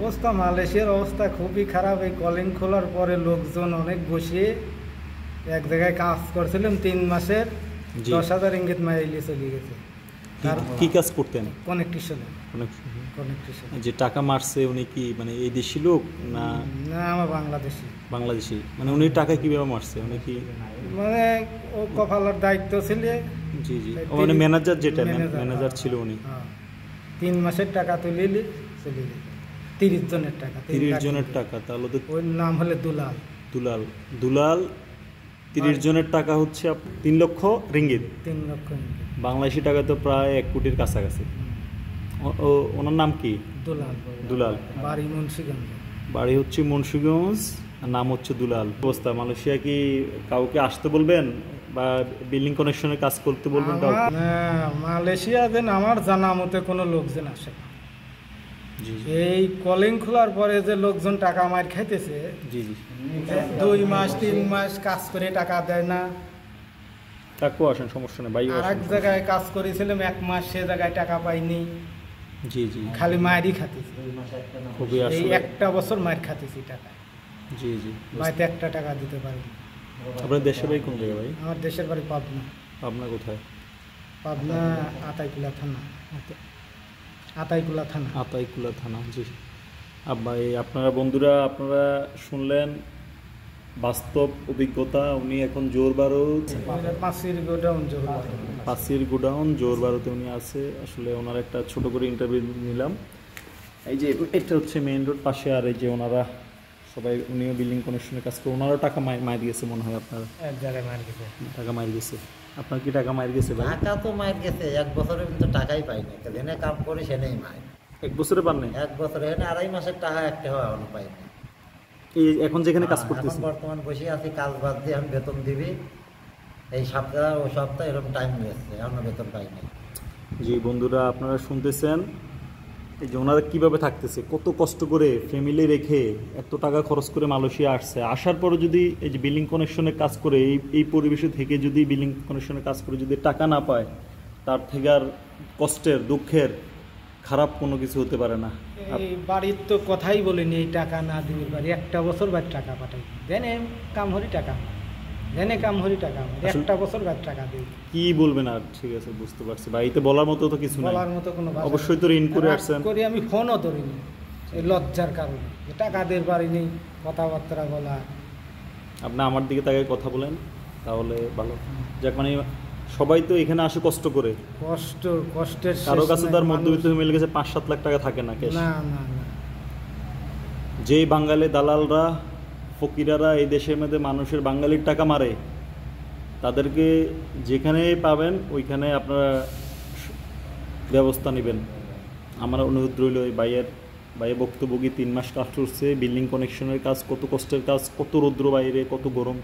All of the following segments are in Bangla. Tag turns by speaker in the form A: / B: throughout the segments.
A: অবস্থা মালয়েশিয়ার অবস্থা খুবই খারাপ। এই কলিং খোলার পরে লোকজন অনেক বসে এক জায়গায় কাজ করছিলাম 3 মাসের, 10,000 রিঙ্গিত মাইলে চলে গেছে।
B: কি কাজ করতেন?
A: কানেকশনে।
B: যে টাকা মারছে উনি কি মানে এই দেশি লোক না?
A: না, আমার বাংলাদেশি।
B: বাংলাদেশি। মানে উনি টাকা কিভাবে মারছে? উনি কি
A: মানে ও কপালের দায়িত্ব ছিল।
B: জি জি, মানে ম্যানেজার, যেটা ম্যানেজার ছিল উনি।
A: 3 মাসের টাকা তুলে চলে গেছে। 30 জনের টাকা।
B: 30 জনের টাকা। তাহলে তো
A: ওর নাম হলে দুলাল।
B: দুলাল 30 জনের টাকা হচ্ছে 3 লক্ষ রিঙ্গিত।
A: 3 লক্ষ
B: বাংলাদেশি টাকা তো প্রায় 1 কোটির কাছাকাছি। ওনার নাম কি? দুলাল।
A: বাড়ি মুন্সিগঞ্জ।
B: বাড়ি হচ্ছে মুন্সিগঞ্জ, নাম হচ্ছে দুলাল। অবস্থা মালয়েশিয়া কি কাউকে আসতে বলবেন বা বিল্ডিং কানেকশনের কাজ করতে বলবেন?
A: মালয়েশিয়াতে আমার জানা মতে কোনো লোকজন আসে না। এই কলিং খোলার পরে যে লোকজন টাকা মার খাইতেছে, 2 মাস 3 মাস কাজ করে টাকা দেয় না।
B: কাকু আসেন, সমস্যা নেই ভাই।
A: আর এক জায়গায় কাজ করেছিলাম 1 মাস, সে জায়গায় টাকা পাইনি। খালি মায়েরই খাতেছি। খুবই এই 1টা বছর মায়ের খাতেছি টাকা। মাইতে 1টা টাকা দিতে পারি।
B: আপনার দেশের বাড়ি কোন জায়গায় ভাই?
A: আমার দেশের বাড়ি পাবনা।
B: পাবনা কোথায়?
A: পাবনা আতাইকুলা থানা।
B: আতাইকুলা থানা। জি। ভাই আপনারা বন্ধুরা, আপনারা শুনলেন বাস্তব অভিজ্ঞতা। উনি এখন জোর বারুদ, পাঁচির গোডাউন জোর বারুদে উনি আছে। আসলে ওনার একটা ছোট করে ইন্টারভিউ নিলাম। এই যে এটা হচ্ছে মেইন রোড পাশে। আর এই যে ওনারা সবাই, উনিও বিল্ডিং কানেকশনের কাজ করে। ওনারও টাকা মার গেছে মনে হয়। আপনার
A: এক জায়গায় মার গেছে,
B: টাকা মার গেছে। আপনার কি টাকা মার গেছে ভাই?
C: টাকা তো মার গেছে। 1 বছরে কিন্তু টাকাই পাইনি। যেখানে কাম করি সেনেই মার।
B: 1 বছরে পাননি?
C: 1 বছরে এখানে 2.5 মাসের টাকা একটা হয় এখনো পাইনি।
B: এই এখন যেখানে কাজ করতেছি
C: বর্তমান বসে আছি, কাজ বাদ দিয়ে এখন বেতন দিবি। এই সপ্তাহ ও সপ্তাহ এরকম টাইম নিয়েছে, এখনো বেতন পাইনি।
B: জি বন্ধুরা, আপনারা শুনতেছেন এই যে ওনারা কীভাবে থাকতেছে, কত কষ্ট করে ফ্যামিলি রেখে এত টাকা খরচ করে মালয়েশিয়া আসছে। আসার পরে যদি এই যে বিল্ডিং কানেকশনের কাজ করে, এই পরিবেশে থেকে যদি বিল্ডিং কানেকশনের কাজ করে যদি টাকা না পায়, তার থেকে আর কষ্টের, দুঃখের, খারাপ কোনো কিছু হতে পারে না।
A: এই বাড়ির তো কথাই বলিনি, এই টাকা না দিবি বাড়ি। 1টা বছর বাদ টাকা পাঠাই দেন, কাম হরি টাকা দেনে, কাম হরি টাকা 1টা বছর বাদ টাকা দিই। কি
B: বলবেন আর? ঠিক আছে, বুঝতে পারছি। বাড়িতে বলার মতো তো কিছু নাই।
A: বলার মতো কোনো
B: অবশ্যই তো ঋণ করে আসছেন।
A: করি আমি ফোনও ধরিনি এই লজ্জার কারণে। টাকা দের বাড়িনি, কথাবার্তা বলা।
B: আপনি আমার দিকে তাকে কথা বলেন তাহলে ভালো। যাক, মানে সবাই তো এখানে আসে কষ্ট করে।
A: কষ্টের
B: কারো কাছে তার মধ্যবিত্ত ফ্যামিলির কাছে 5-7 লাখ টাকা থাকে না ক্যাশ।
A: না।
B: যেই বাঙালি দালালরা, ফকিরারা এই দেশের মধ্যে মানুষের বাঙালির টাকা মারে, তাদেরকে যেখানে পাবেন ওইখানে আপনারা ব্যবস্থা নেবেন। আমার অনুরোধ রইল, এই ভাইয়ের বক্তব্য কি 3 মাস কাজ করছে, বিল্ডিং কানেকশনের কাজ, কত কষ্টের কাজ, কত রৌদ্র বাইরে, কত গরম,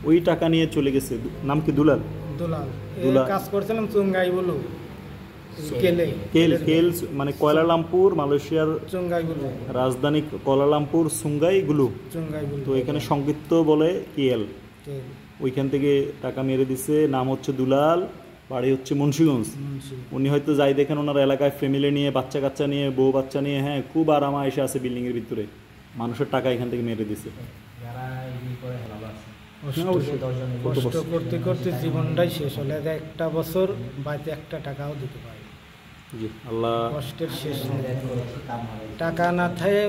B: ওই টাকা নিয়ে চলে গেছে। নাম কি? দুলাল।
A: কাজ করছিলাম চুঙ্গাই বলো,
B: কেল মানে কুয়ালালামপুর, মালয়েশিয়ার রাজধানী কুয়ালালামপুর, সুঙ্গাই গুলু। তো এখানে সংক্ষিপ্ত বলে কেএল। ওইখান থেকে টাকা মেরে দিছে। নাম হচ্ছে দুলাল, বাড়ি হচ্ছে মুন্সিগঞ্জ। উনি হয়তো যাই দেখেন ওনার এলাকায় ফ্যামিলি নিয়ে, বাচ্চা কাচ্চা নিয়ে, বউ বাচ্চা নিয়ে, হ্যাঁ, খুব আরামে এসে আছে বিল্ডিংয়ের ভিতরে। মানুষের টাকা এখান থেকে মেরে দিছে।
A: কষ্ট করতে করতে জীবনটাই শেষ হলে 1টা বছর বাড়িতে 1টা টাকাও দিতে পারে।
B: জি, আল্লাহ
A: কষ্টের শেষ নেই। টাকা না থাকে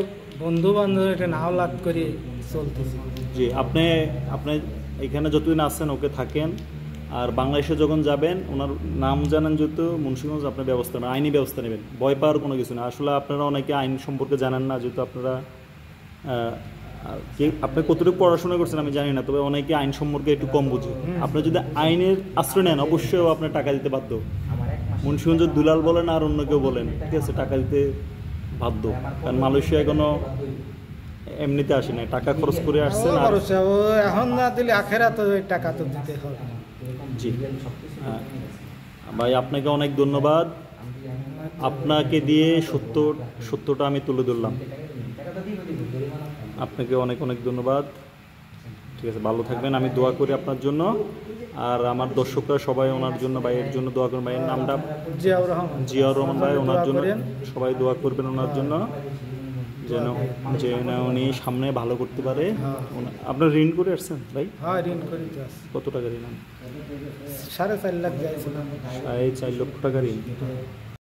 A: বন্ধু বান্ধব এটা নাও লাভ করে চলতেছে।
B: জি, আপনি এখানে যতদিন আছেন ওকে থাকেন। আর বাংলাদেশে যখন যাবেন, ওনার নাম জানেন যেহেতু মুন্সিগঞ্জ, আপনার ব্যবস্থা নেবেন, আইনি ব্যবস্থা নেবেন। ভয় পাওয়ার কোনো কিছু না। আসলে আপনারা অনেকে আইন সম্পর্কে জানেন না, যেহেতু আপনারা আপনি কতটুকু পড়াশোনা করছেন আমি জানি না, তবে অনেকে আইন সম্পর্কে একটু কম বুঝে। আপনি যদি আইনের আশ্রয় নেন, অবশ্যই আপনার টাকা দিতে বাধ্য। মুন্সিগঞ্জ দুলাল বলেন আর অন্য কেউ বলেন, ঠিক আছে, টাকা দিতে বাধ্য। কারণ মালয়েশিয়া কোনো এমনিতে আসে না, টাকা খরচ করে আসছেন।
A: এখন না দিলে আখেরাতে টাকা তো দিতে হবে।
B: জি ভাই, আপনাকে অনেক ধন্যবাদ। আপনাকে দিয়ে সত্যটা আমি তুলে ধরলাম। আপনাকে অনেক অনেক ধন্যবাদ। ঠিক আছে, ভালো থাকবেন। আমি দোয়া করি আপনার জন্য। আর আমার দর্শকরা সবাই ওনার জন্য, ভাইয়ের জন্য দোয়া করবেন। ভাইয়ের নামটা? জিয়াউর রহমান ভাই। ওনার জন্য সবাই দোয়া করবেন, ওনার জন্য। যেন উনি সামনে ভালো করতে পারে। আপনার ঋণ করে আসছেন ভাই?
A: হ্যাঁ, ঋণ করি তো আছে।
B: কত টাকা ঋণ?
A: 4.5 লাখ যাইছিলাম।
B: 4.5 লক্ষ টাকা ঋণ।